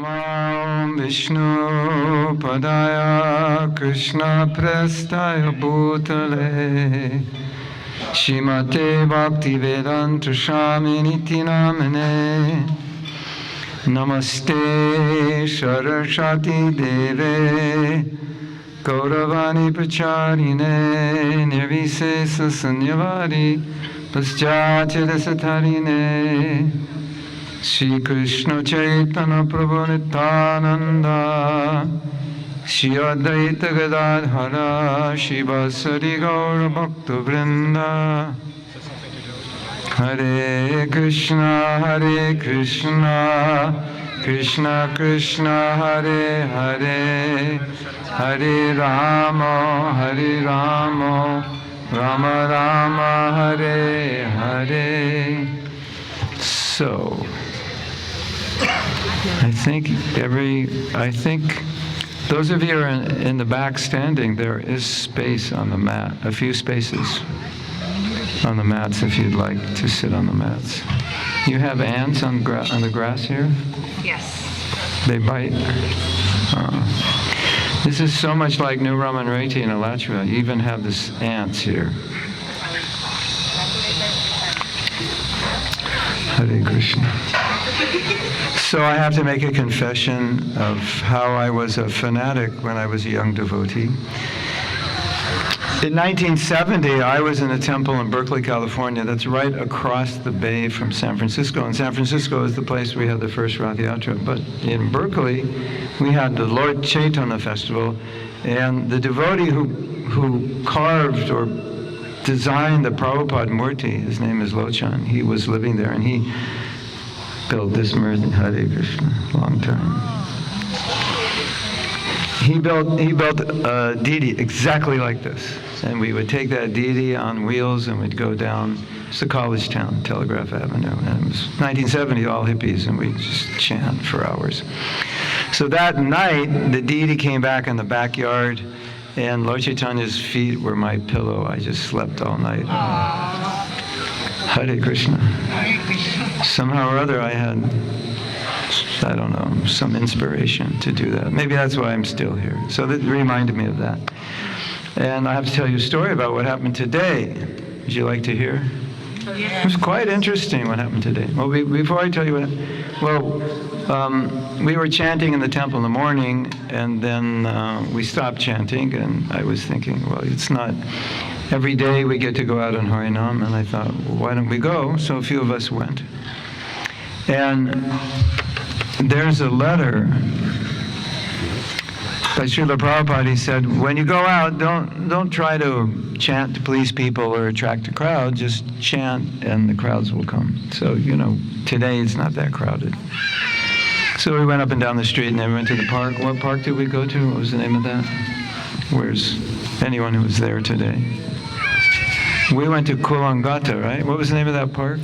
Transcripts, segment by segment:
Namo Vishnu Padaya Krishna Prestaya Bhutale Shrimate Bhakti Vedanta Swami Niti Namane Namaste Saraswati Deve Gauravani Pacharine Nirvisesa Sanyavari Paschatya Satarine Shri Krishna Chaitanya Prabhu Nityananda Shri Advaita Gadadhara Shri Vasari Gaura Bhakta Vrinda Hare Krishna Krishna Krishna Hare Hare Hare Rama Rama Rama Hare Hare. So I think those of you who are in the back standing, there is space on the mat, a few spaces on the mats if you'd like to sit on the mats. You have ants on the grass here? Yes. They bite? This is so much like New Raman Reti and Alachua. You even have this ants here. Hare Krishna. So I have to make a confession of how I was a fanatic when I was a young devotee. In 1970, I was in a temple in Berkeley, California, that's right across the bay from San Francisco. And San Francisco is the place we had the first Rath Yatra. But in Berkeley, we had the Lord Chaitanya Festival, and the devotee who carved or designed the Prabhupada Murti, his name is Lochan, he was living there, and he built this Murti, Hare Krishna, long time. He built a deity exactly like this. And we would take that deity on wheels and we'd go down, it's a college town, Telegraph Avenue. And it was 1970, all hippies, and we'd just chant for hours. So that night, the deity came back in the backyard, and Lord Chaitanya's feet were my pillow. I just slept all night. Hare Krishna. Somehow or other I had, I don't know, some inspiration to do that. Maybe that's why I'm still here. So that reminded me of that. And I have to tell you a story about what happened today. Would you like to hear? It was quite interesting what happened today. Well, before I tell you we were chanting in the temple in the morning, and then we stopped chanting, and I was thinking, well, it's not every day we get to go out on Harinam, and I thought, well, why don't we go? So a few of us went. And there's a letter by Srila Prabhupada. He said, when you go out, don't try to chant to please people or attract a crowd, just chant and the crowds will come. So, today it's not that crowded. So we went up and down the street and then we went to the park. What park did we go to? What was the name of that? Where's anyone who was there today? We went to Kulangata, right? What was the name of that park?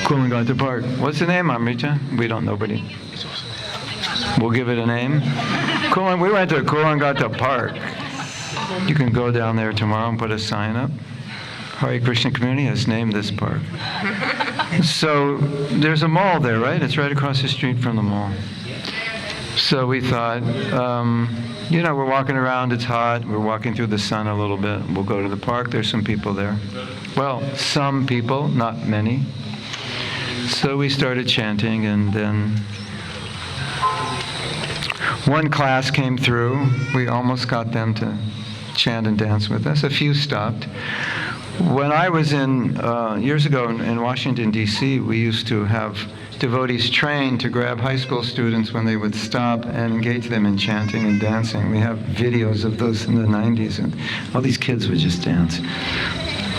Kulangata Park. What's the name, Amrita? We don't, nobody. We'll give it a name. We went to Kulangata Park. You can go down there tomorrow and put a sign up. Hare Krishna community has named this park. So there's a mall there, right? It's right across the street from the mall. So we thought, we're walking around, it's hot, we're walking through the sun a little bit, we'll go to the park, there's some people there. Well, some people, not many. So we started chanting, and then one class came through. We almost got them to chant and dance with us. A few stopped. When I was years ago in Washington, D.C., we used to have devotees trained to grab high school students when they would stop and engage them in chanting and dancing. We have videos of those in the 90s, and all these kids would just dance.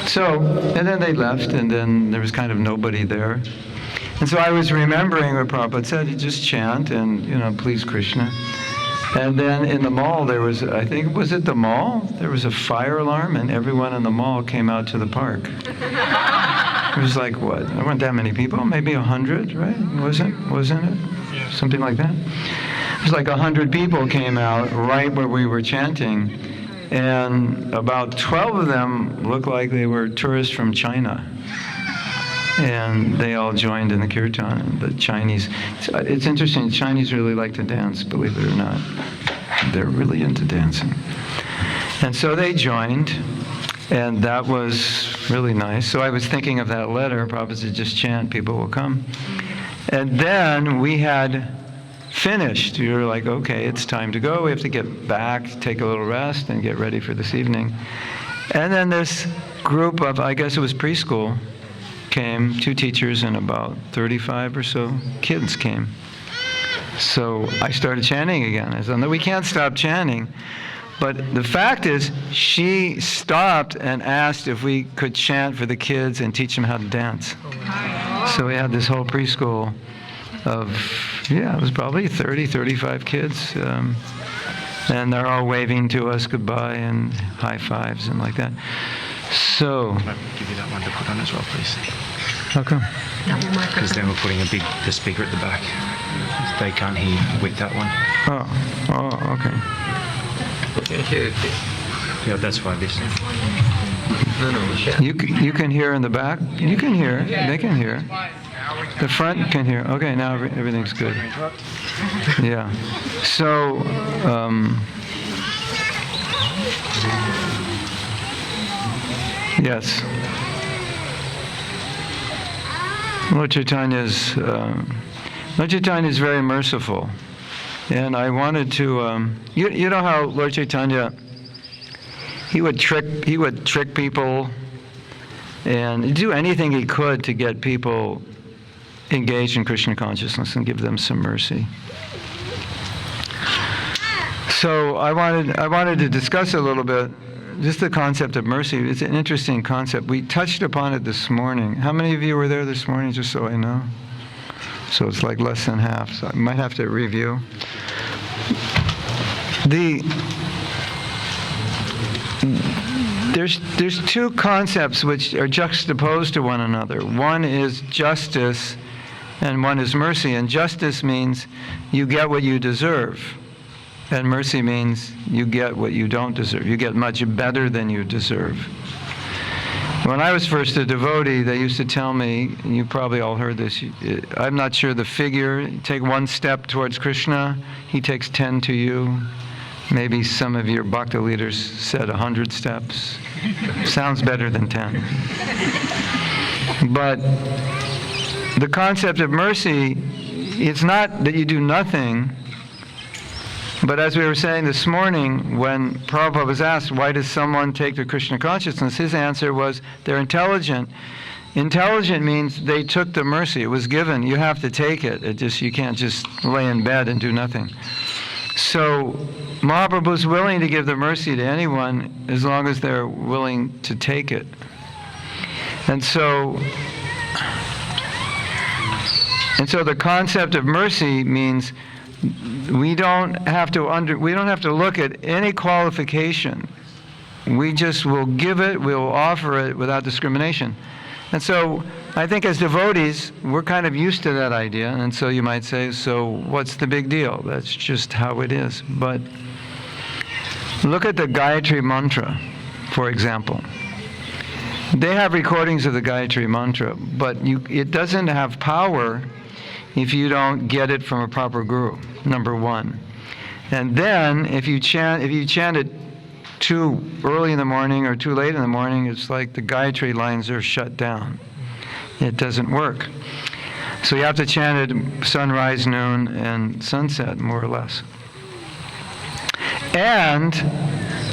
So, and then they left, and then there was kind of nobody there. And so I was remembering what Prabhupada said, you just chant and, please Krishna. And then in the mall, there was, I think, was it the mall? There was a fire alarm, and everyone in the mall came out to the park. It was like, what? There weren't that many people, maybe 100, right? Wasn't it? Yeah. Something like that. It was like 100 people came out right where we were chanting. And about 12 of them looked like they were tourists from China. And they all joined in the kirtan. And the Chinese, it's interesting, the Chinese really like to dance, believe it or not. They're really into dancing. And so they joined, and that was really nice. So I was thinking of that letter, Prabhupada said, just chant, people will come. And then we had finished. We were like, okay, it's time to go. We have to get back, take a little rest, and get ready for this evening. And then this group of, I guess it was preschool, came, 2 teachers and about 35 or so kids came. So I started chanting again. I said, no, we can't stop chanting. But the fact is, she stopped and asked if we could chant for the kids and teach them how to dance. So we had this whole preschool of, it was probably 30, 35 kids. And they're all waving to us goodbye and high fives and like that. So. I'll give you that one to put on as well, please. How come? Because then we're putting the speaker at the back. They can't hear with that one. Oh, okay. Yeah, that's why this. You can hear in the back? You can hear. They can hear. The front can hear. Okay, now everything's good. Yeah. So, yes. Lord Chaitanya is very merciful. And I wanted to, you know how Lord Chaitanya, he would trick people and do anything he could to get people engaged in Krishna consciousness and give them some mercy. So I wanted to discuss a little bit just the concept of mercy. It's an interesting concept. We touched upon it this morning. How many of you were there this morning, just so I know? So it's like less than half, so I might have to review. There's 2 concepts which are juxtaposed to one another. One is justice and one is mercy. And justice means you get what you deserve. And mercy means you get what you don't deserve. You get much better than you deserve. When I was first a devotee, they used to tell me, and you probably all heard this, I'm not sure the figure, you take 1 step towards Krishna, he takes 10 to you. Maybe some of your bhakta leaders said 100 steps. Sounds better than 10. But the concept of mercy, it's not that you do nothing, but as we were saying this morning, when Prabhupada was asked, why does someone take to Krishna consciousness, his answer was, they're intelligent. Intelligent means they took the mercy. It was given. You have to take it. You can't just lay in bed and do nothing. So Mahaprabhu is willing to give the mercy to anyone as long as they're willing to take it. And so the concept of mercy means we don't have to look at any qualification. We just will give it, we'll offer it without discrimination. And so I think as devotees, we're kind of used to that idea. And so you might say, so what's the big deal? That's just how it is. But look at the Gayatri Mantra, for example. They have recordings of the Gayatri Mantra, but it doesn't have power if you don't get it from a proper guru, number 1. And then if you chant it too early in the morning or too late in the morning, it's like the Gayatri lines are shut down. It doesn't work. So you have to chant it sunrise, noon, and sunset, more or less. And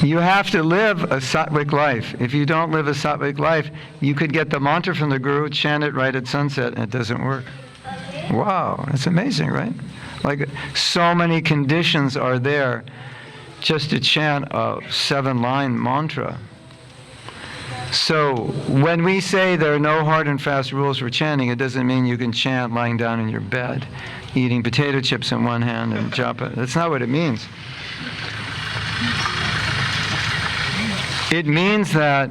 you have to live a sattvic life. If you don't live a sattvic life, you could get the mantra from the guru, chant it right at sunset, and it doesn't work. Wow, that's amazing, right? Like, so many conditions are there just to chant a 7-line mantra. So when we say there are no hard and fast rules for chanting, it doesn't mean you can chant lying down in your bed, eating potato chips in one hand and japa. That's not what it means. It means that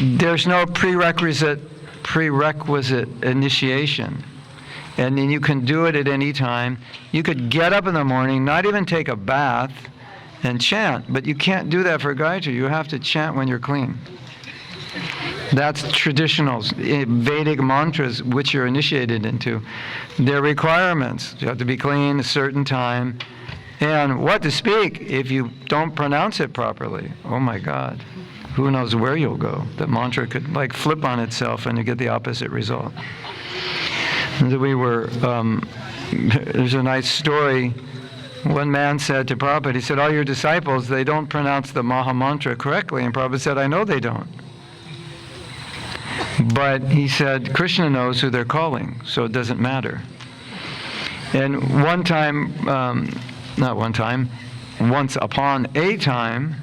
there's no prerequisite initiation. And then you can do it at any time. You could get up in the morning, not even take a bath, and chant. But you can't do that for Gayatri. You have to chant when you're clean. That's traditional Vedic mantras, which you're initiated into. They're requirements. You have to be clean a certain time. And what to speak if you don't pronounce it properly? Oh my God. Who knows where you'll go? The mantra could like flip on itself and you get the opposite result. And there's a nice story. One man said to Prabhupada, he said, all your disciples, they don't pronounce the Maha Mantra correctly. And Prabhupada said, I know they don't. But he said, Krishna knows who they're calling, so it doesn't matter. And once upon a time,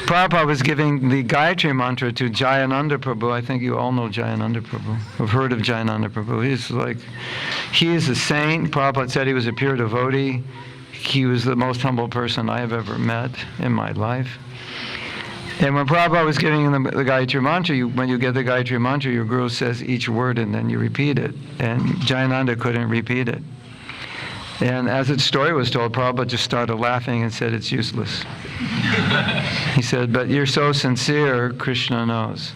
Prabhupada was giving the Gayatri mantra to Jayananda Prabhu. I think you all know Jayananda Prabhu. I've heard of Jayananda Prabhu. He is a saint. Prabhupada said he was a pure devotee. He was the most humble person I have ever met in my life. And when Prabhupada was giving him the Gayatri mantra, when you get the Gayatri mantra, your guru says each word and then you repeat it. And Jayananda couldn't repeat it. And as the story was told, Prabhupada just started laughing and said, it's useless. He said, but you're so sincere, Krishna knows.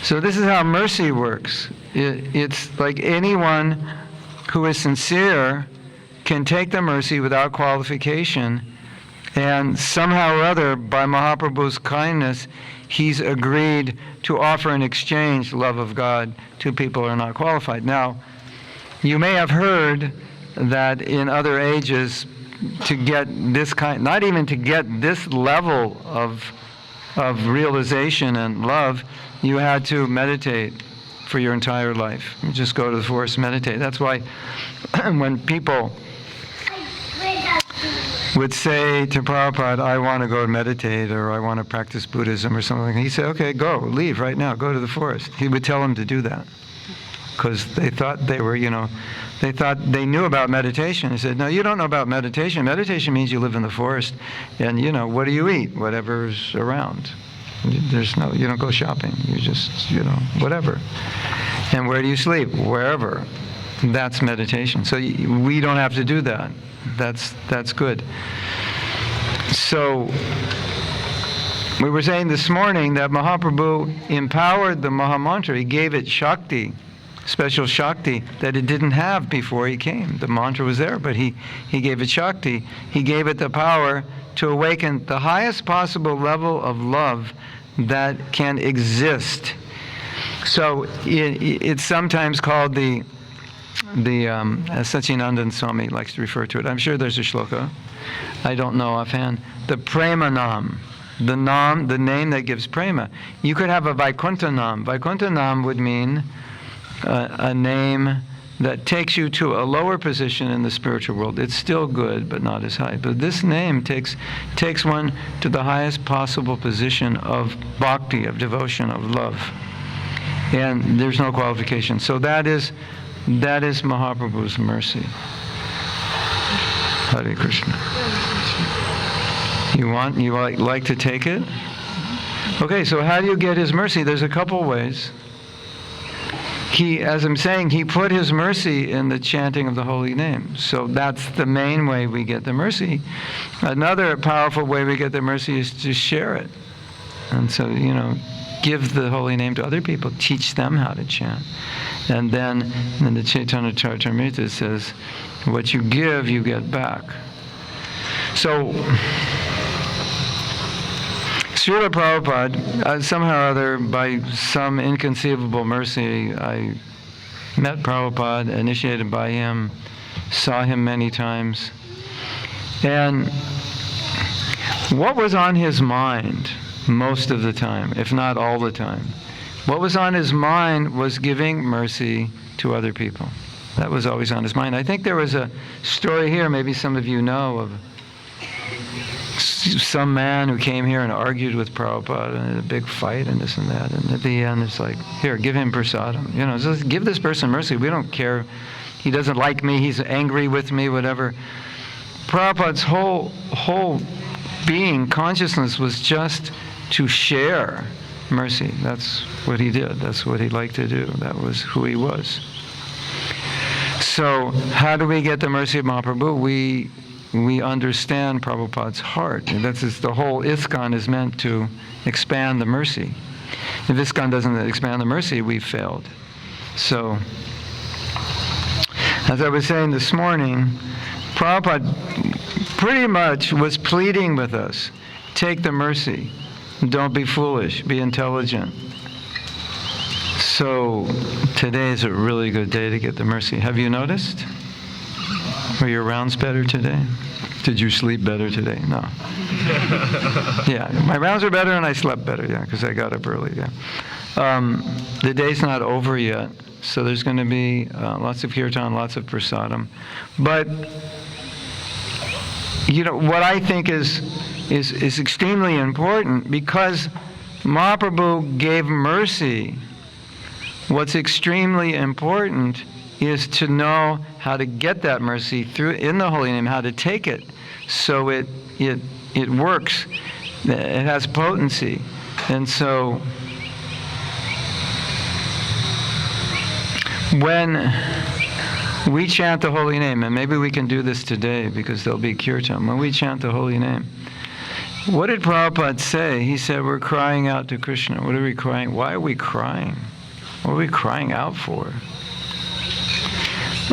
So this is how mercy works. It's like anyone who is sincere can take the mercy without qualification, and somehow or other, by Mahaprabhu's kindness, he's agreed to offer in exchange love of God to people who are not qualified. Now, you may have heard that in other ages, to get this kind, not even to get this level of realization and love, you had to meditate for your entire life. You just go to the forest, meditate. That's why when people would say to Prabhupada, I want to go meditate, or I want to practice Buddhism or something, he'd say, okay, go, leave right now, go to the forest. He would tell them to do that, because they thought they were, they thought they knew about meditation. He said, no, you don't know about meditation. Meditation means you live in the forest, and what do you eat? Whatever's around. You don't go shopping. You just, whatever. And where do you sleep? Wherever. That's meditation. So we don't have to do that. That's good. So we were saying this morning that Mahaprabhu empowered the Mahamantra. He gave it Shakti, special Shakti that it didn't have before he came. The mantra was there, but he gave it Shakti. He gave it the power to awaken the highest possible level of love that can exist. So it's sometimes called as Sachinandan Swami likes to refer to it. I'm sure there's a shloka. I don't know offhand. The prema nam. The name that gives prema. You could have a Vaikuntha nam. Vaikuntha nam would mean a name that takes you to a lower position in the spiritual world. It's still good, but not as high. But this name takes one to the highest possible position of bhakti, of devotion, of love. And there's no qualification. So that is Mahaprabhu's mercy. Hare Krishna. You like to take it? Okay, so how do you get his mercy? There's a couple ways. As I'm saying, he put his mercy in the chanting of the holy name. So that's the main way we get the mercy. Another powerful way we get the mercy is to share it. And so, give the holy name to other people, teach them how to chant. And then in the Chaitanya Charitamrita it says, what you give, you get back. So, Srila Prabhupada, somehow or other, by some inconceivable mercy, I met Prabhupada, initiated by him, saw him many times. And what was on his mind most of the time, if not all the time? What was on his mind was giving mercy to other people. That was always on his mind. I think there was a story here, maybe some of you know, of some man who came here and argued with Prabhupada and had a big fight and this and that. And at the end, it's like, here, give him prasadam. Just give this person mercy. We don't care. He doesn't like me. He's angry with me, whatever. Prabhupada's whole being, consciousness, was just to share mercy. That's what he did. That's what he liked to do. That was who he was. So how do we get the mercy of Mahaprabhu? We understand Prabhupada's heart. And that's the whole ISKCON is meant to expand the mercy. If ISKCON doesn't expand the mercy, we've failed. So, as I was saying this morning, Prabhupada pretty much was pleading with us, take the mercy. Don't be foolish, be intelligent. So today is a really good day to get the mercy. Have you noticed? Were your rounds better today? Did you sleep better today? No. Yeah, my rounds are better and I slept better, yeah, because I got up early, yeah. The day's not over yet, so there's going to be lots of kirtan, lots of prasadam. But, you know, what I think is extremely important, because Mahaprabhu gave mercy, what's extremely important is to know how to get that mercy through in the holy name, how to take it so it works, it has potency. And so when we chant the holy name, and maybe we can do this today because there'll be kirtan, when we chant the holy name, what did Prabhupada say? He said, we're crying out to Krishna. What are we crying? Why are we crying? What are we crying out for?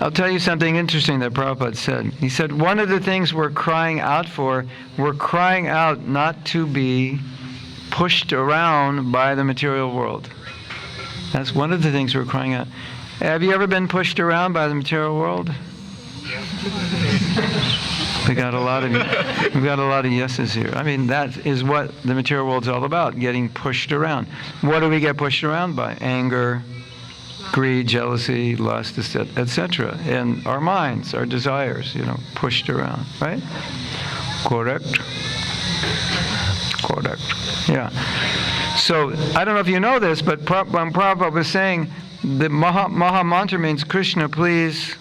I'll tell you something interesting that Prabhupada said. He said, one of the things we're crying out for, we're crying out not to be pushed around by the material world. That's one of the things we're crying out. Have you ever been pushed around by the material world? We got a lot of yeses here. I mean, that is what the material world's all about, getting pushed around. What do we get pushed around by? Anger, greed, jealousy, lust, etc. And our minds, our desires, pushed around, right? Correct? Correct. Yeah. So, I don't know if you know this, but when Prabhupada was saying, the Maha Mantra means, Krishna, please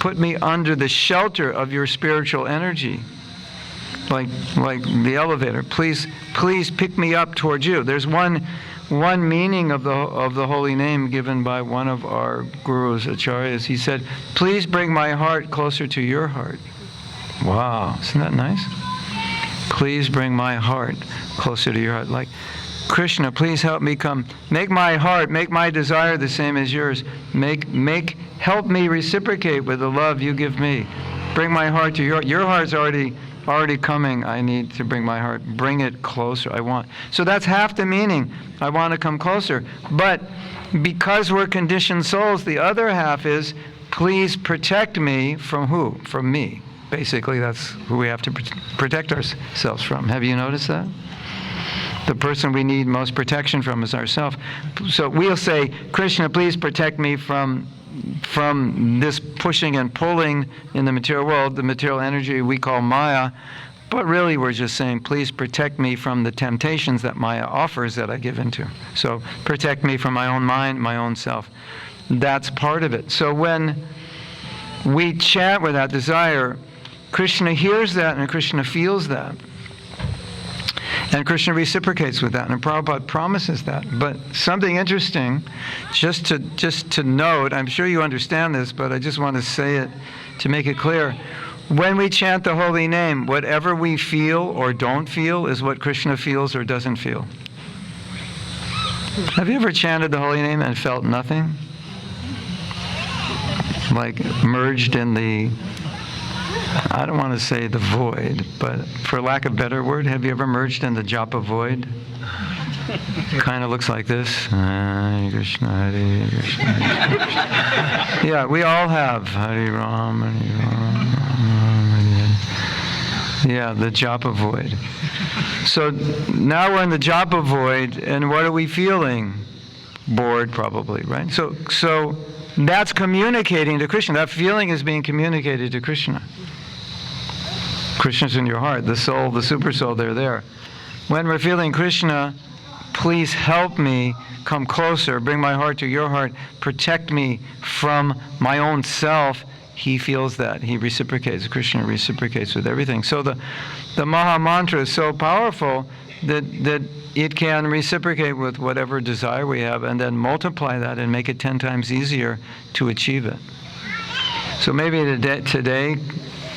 put me under the shelter of your spiritual energy. Like the elevator. Please pick me up towards you. There's one meaning of the holy name given by one of our gurus, acharyas. He said, please bring my heart closer to your heart. Wow, isn't that nice? Please bring my heart closer to your heart. Like, Krishna, please help me make my heart, make my desire the same as yours. Help me reciprocate with the love you give me. Bring my heart to your heart's already coming. I need to bring my heart. Bring it closer. So that's half the meaning. I want to come closer. But because we're conditioned souls, the other half is, please protect me from who? From me. Basically, that's who we have to protect ourselves from. Have you noticed that? The person we need most protection from is ourselves. So we'll say, Krishna, please protect me from this pushing and pulling in the material world, the material energy we call Maya. But really we're just saying, please protect me from the temptations that Maya offers that I give into. So protect me from my own mind, my own self. That's part of it. So when we chant with that desire, Krishna hears that and Krishna feels that. And Krishna reciprocates with that, and Prabhupada promises that. But something interesting, just to note, I'm sure you understand this, but I just want to say it to make it clear. When we chant the holy name, whatever we feel or don't feel is what Krishna feels or doesn't feel. Have you ever chanted the holy name and felt nothing? Like merged in the, I don't want to say the void, but for lack of a better word, have you ever merged in the japa void? Kind of looks like this. Hare Krishna, Hare Krishna, Hare Krishna. Yeah, we all have. Hare Ram, Hare Ram, Hare Hare. Yeah, the japa void. So now we're in the japa void, and what are we feeling? Bored, probably, right? So that's communicating to Krishna. That feeling is being communicated to Krishna. Krishna's in your heart, the soul, the super soul, they're there. When we're feeling Krishna, please help me come closer, bring my heart to your heart, protect me from my own self. He feels that. He reciprocates. Krishna reciprocates with everything. So the Maha Mantra is so powerful that it can reciprocate with whatever desire we have and then multiply that and make it 10 times easier to achieve it. So maybe today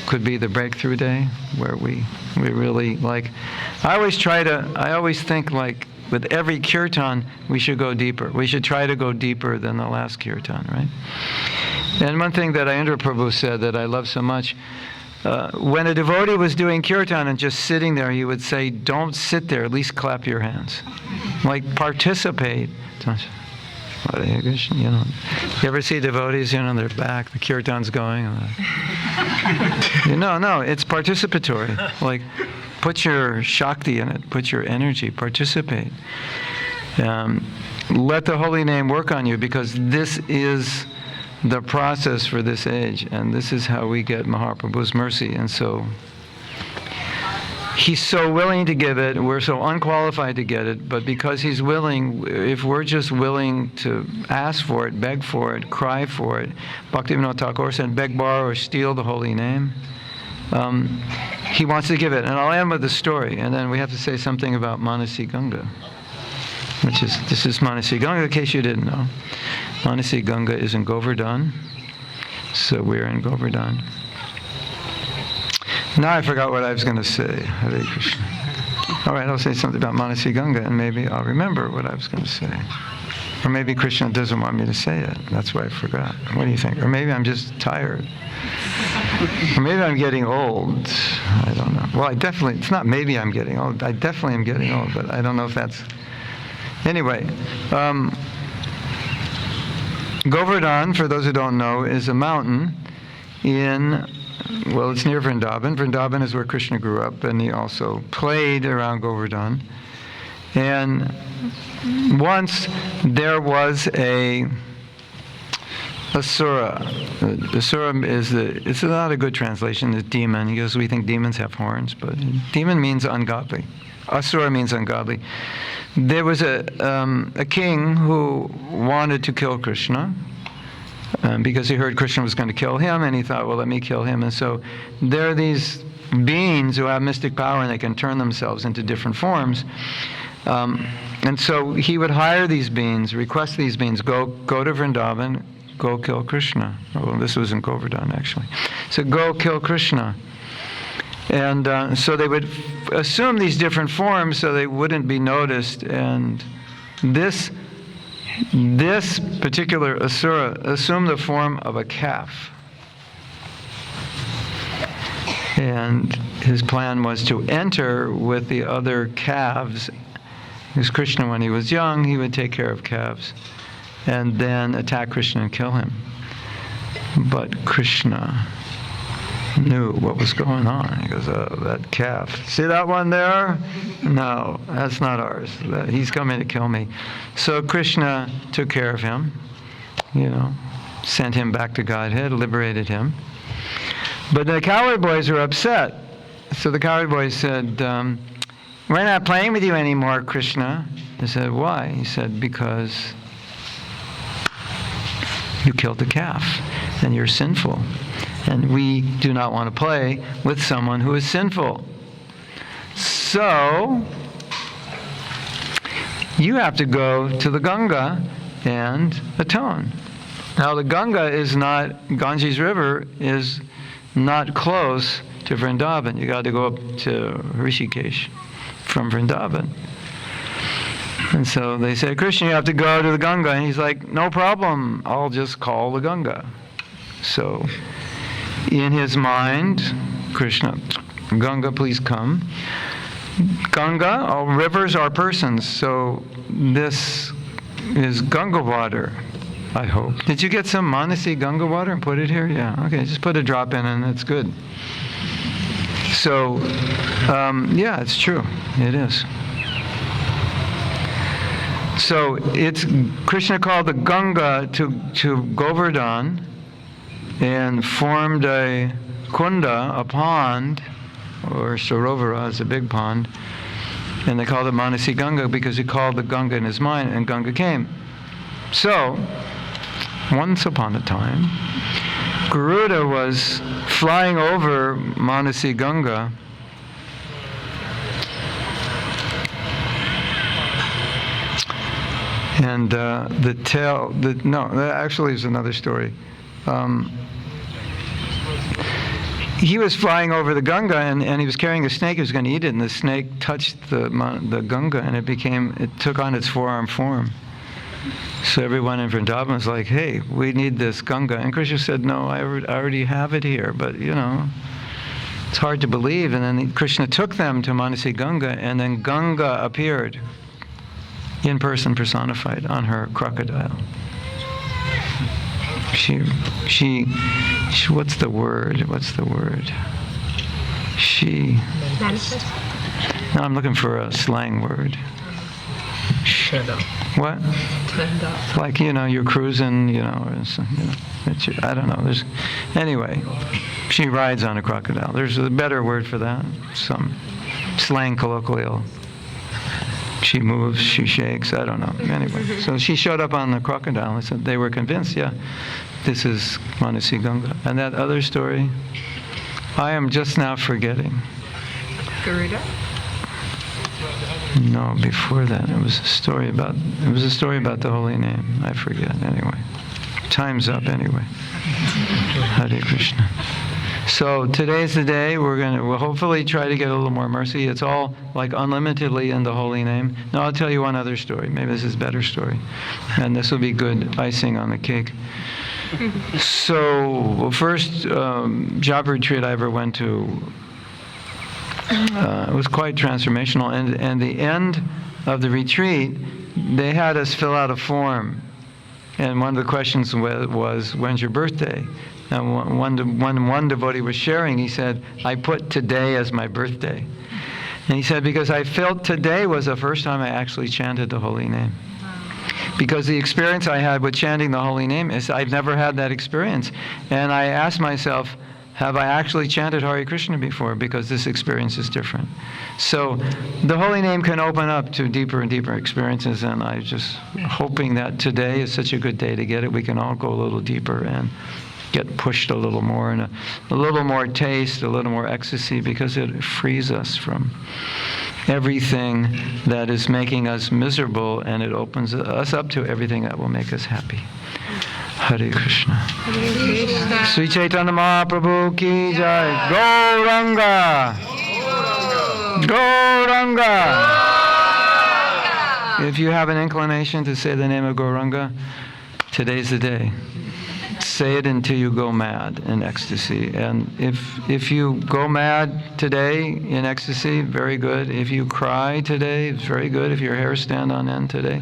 could be the breakthrough day where we really I always think like with every kirtan, we should go deeper. We should try to go deeper than the last kirtan, right? And one thing that Ayendra Prabhu said that I love so much, when a devotee was doing kirtan and just sitting there, he would say, don't sit there, at least clap your hands. Like, participate. Hare Krishna, you know. You ever see devotees, you know, on their back, the kirtan's going. No, it's participatory. Like, put your shakti in it, put your energy, participate. Let the holy name work on you, because this is the process for this age, and this is how we get Mahaprabhu's mercy. And so he's so willing to give it, we're so unqualified to get it, but because he's willing, if we're just willing to ask for it, beg for it, cry for it, Bhaktivinoda Thakur said, beg, borrow, or steal the holy name, he wants to give it. And I'll end with a story, and then we have to say something about Manasi Ganga, this is Manasi Ganga, in case you didn't know. Manasi Ganga is in Govardhan, so we're in Govardhan. Now I forgot what I was going to say. Hare Krishna. All right, I'll say something about Manasi Ganga, and maybe I'll remember what I was going to say. Or maybe Krishna doesn't want me to say it. That's why I forgot. What do you think? Or maybe I'm just tired. Or maybe I'm getting old. I don't know. Well, it's not maybe I'm getting old. I definitely am getting old, but I don't know if that's... Anyway, Govardhan, for those who don't know, is a mountain it's near Vrindavan. Vrindavan is where Krishna grew up, and he also played around Govardhan. And once there was a Asura. Asura it's not a good translation, it's demon. He goes, we think demons have horns, but demon means ungodly. Asura means ungodly. There was a king who wanted to kill Krishna because he heard Krishna was going to kill him, and he thought, well, let me kill him. And so there are these beings who have mystic power, and they can turn themselves into different forms. And so he would hire these beings, request these beings, go to Vrindavan, go kill Krishna. Well, this was in Govardhan, actually. So go kill Krishna. And so they would assume these different forms so they wouldn't be noticed. And this particular Asura assumed the form of a calf. And his plan was to enter with the other calves. Because Krishna, when he was young, he would take care of calves and then attack Krishna and kill him. But Krishna knew what was going on. He goes, oh, that calf. See that one there? No, that's not ours. He's coming to kill me. So Krishna took care of him, sent him back to Godhead, liberated him. But the cowherd boys were upset. So the cowherd boys said, we're not playing with you anymore, Krishna. They said, why? He said, because you killed the calf and you're sinful. And we do not want to play with someone who is sinful. So, you have to go to the Ganga and atone. Now, the Ganges River is not close to Vrindavan. You got to go up to Rishikesh from Vrindavan. And so they said, Krishna, you have to go to the Ganga. And he's like, no problem, I'll just call the Ganga. So, in his mind, Krishna, Ganga, please come. Ganga, all rivers are persons, so this is Ganga water, I hope. Did you get some Manasi Ganga water and put it here? Yeah, okay, just put a drop in and it's good. So, yeah, it's true, it is. So, Krishna called the Ganga to Govardhan, and formed a kunda, a pond, or Sarovara is a big pond, and they called it Manasi Ganga because he called the Ganga in his mind, and Ganga came. So, once upon a time, Garuda was flying over Manasi Ganga, and actually is another story. he was flying over the Ganga, and he was carrying a snake. He was going to eat it, and the snake touched the Ganga, and it took on its forearm form. So everyone in Vrindavan was like, hey, we need this Ganga. And Krishna said, no, I already have it here, but it's hard to believe. And then Krishna took them to Manasi Ganga, and then Ganga appeared in person, personified on her crocodile. She what's the word? No, I'm looking for a slang word. What? Like, you're cruising, or something, I don't know. Anyway, she rides on a crocodile. There's a better word for that. Some slang colloquial. She moves, she shakes, I don't know. Anyway, so she showed up on the crocodile and said they were convinced, yeah, this is Manasi Ganga. And that other story, I am just now forgetting. Garuda? No, before that, it was a story about the holy name. I forget, anyway. Time's up, anyway. Hare Krishna. So today's the day. We'll hopefully try to get a little more mercy. It's all like unlimitedly in the holy name. Now I'll tell you one other story. Maybe this is a better story. And this will be good icing on the cake. So first job retreat I ever went to, it was quite transformational. And the end of the retreat, they had us fill out a form. And one of the questions was, when's your birthday? And one devotee was sharing, he said, I put today as my birthday. And he said, because I felt today was the first time I actually chanted the holy name. Because the experience I had with chanting the holy name is I've never had that experience. And I asked myself, have I actually chanted Hare Krishna before? Because this experience is different. So the holy name can open up to deeper and deeper experiences, and I'm just hoping that today is such a good day to get it. We can all go a little deeper and get pushed a little more, and a little more taste, a little more ecstasy, because it frees us from everything that is making us miserable, and it opens us up to everything that will make us happy. Hare Krishna. Hare Krishna. Sri Chaitanya Mahaprabhu ki jai. Gauranga. Gauranga. If you have an inclination to say the name of Gauranga, today's the day. Say it until you go mad in ecstasy. And if you go mad today in ecstasy, very good. If you cry today, it's very good. If your hair stand on end today,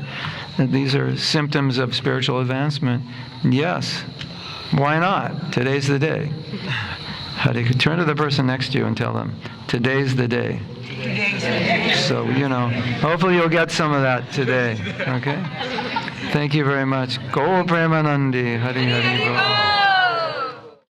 these are symptoms of spiritual advancement. Yes, why not? Today's the day. Turn to the person next to you and tell them, today's the day. So, hopefully you'll get some of that today, okay? Thank you very much. Go Premanandi. Hari Hari Bol.